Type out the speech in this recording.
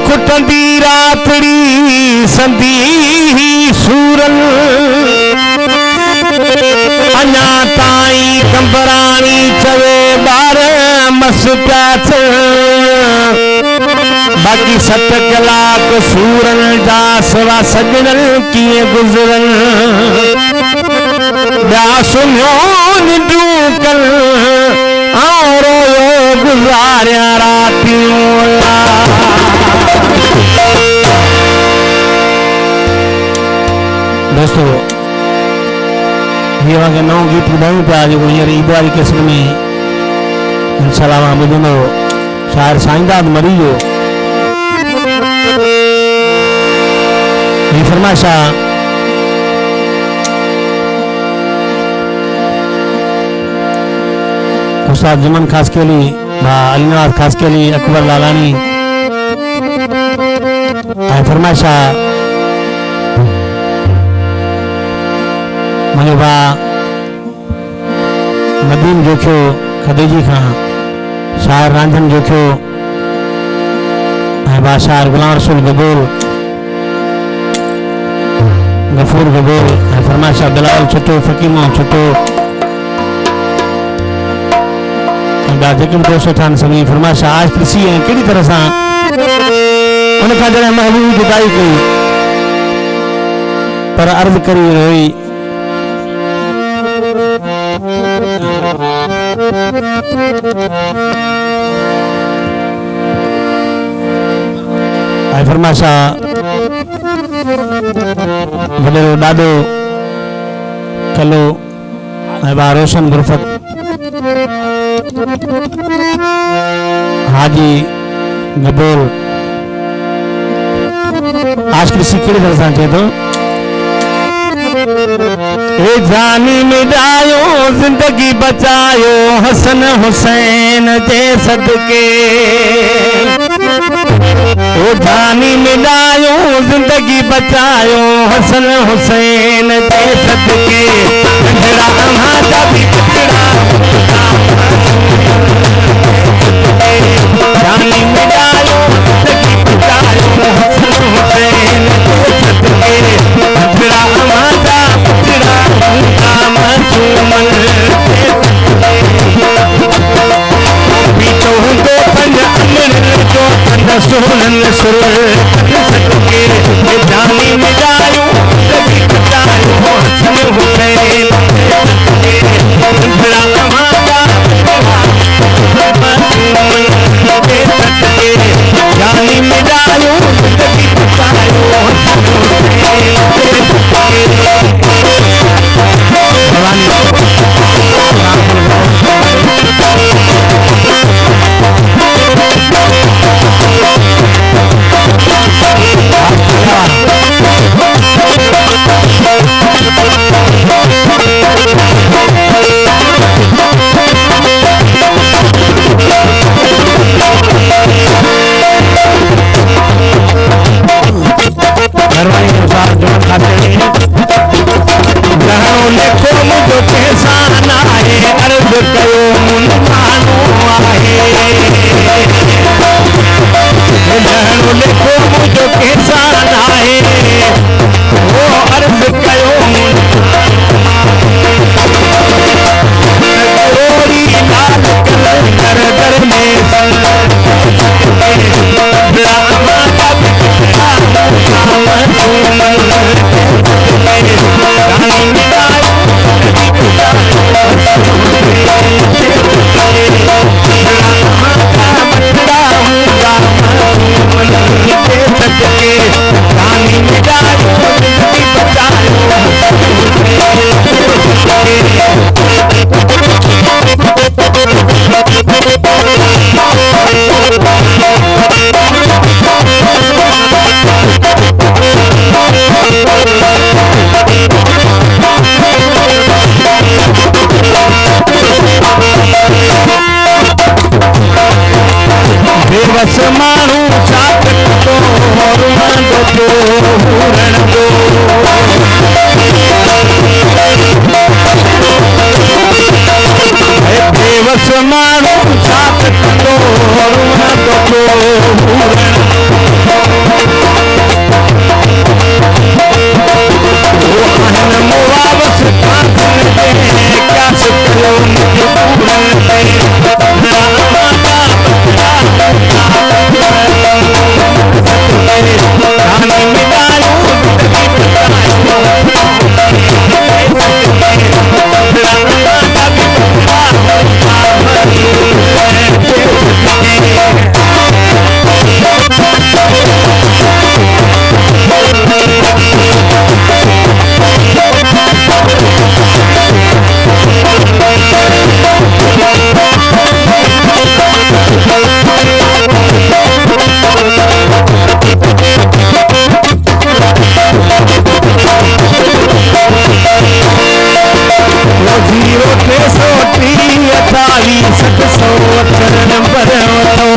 खुटंदी रातड़ी संदी सूरन अञा ताई कंबराणी चवे बार मस्प्याच बाकी 7 कलाक सूरन जा सवा सजनन किए गुजरन ब्या सुनो निंदू कल और गुजारिया रातियों दोस्तों ये वहाँ नौ गीत ॿुधायूं पिया जेको हींअर ईद वारी क़िस्म में इंशाल्लाह मां ॿुधंदो शाइर साईंदाद मरी जो ये फरमाइश उस्ताद जुमन खास के लिए अलीनाथ खास के लिए अकबर लालानी फरमाइश मुझे भा नदीम जोखियो खदीजी खां शायर रांझन जोखियो शायर गुलाम रसूल गफूर गबूर फरमाइश बिलाल छुटो फकीम छुटो जेके भी दोस्त ठान सभी फरमाइश आज कृषि है कड़ी तरह से उनका जरा महबूब जुदाई कई पर अर्ज करी रोई फरमाशा वडेरो डाडो कलो रोशन गुरफत हाजी गबोल आज कृषि कड़ी तरह से चे तो ए जानी मिलायो जिंदगी बचायो हसन हुसैन जे सदके ओ जानी मिलायो जिंदगी बचायो हसन हुसैन जे सदके कंजरा हमारा भी टुकड़ा जानी मिलायो जिंदगी बचायो हसन हुसैन जे सदके कंजरा हमारा टुकड़ा मासूमन बीतो हुंदो पंज अमर जो पंज सोहन सुर सदके जानी मिलायो जिंदगी बचायो हसन हुसैन कंजरा हमारा जानी मिलायो जिंदगी बचायो 0 3 28 700 नंबर वठो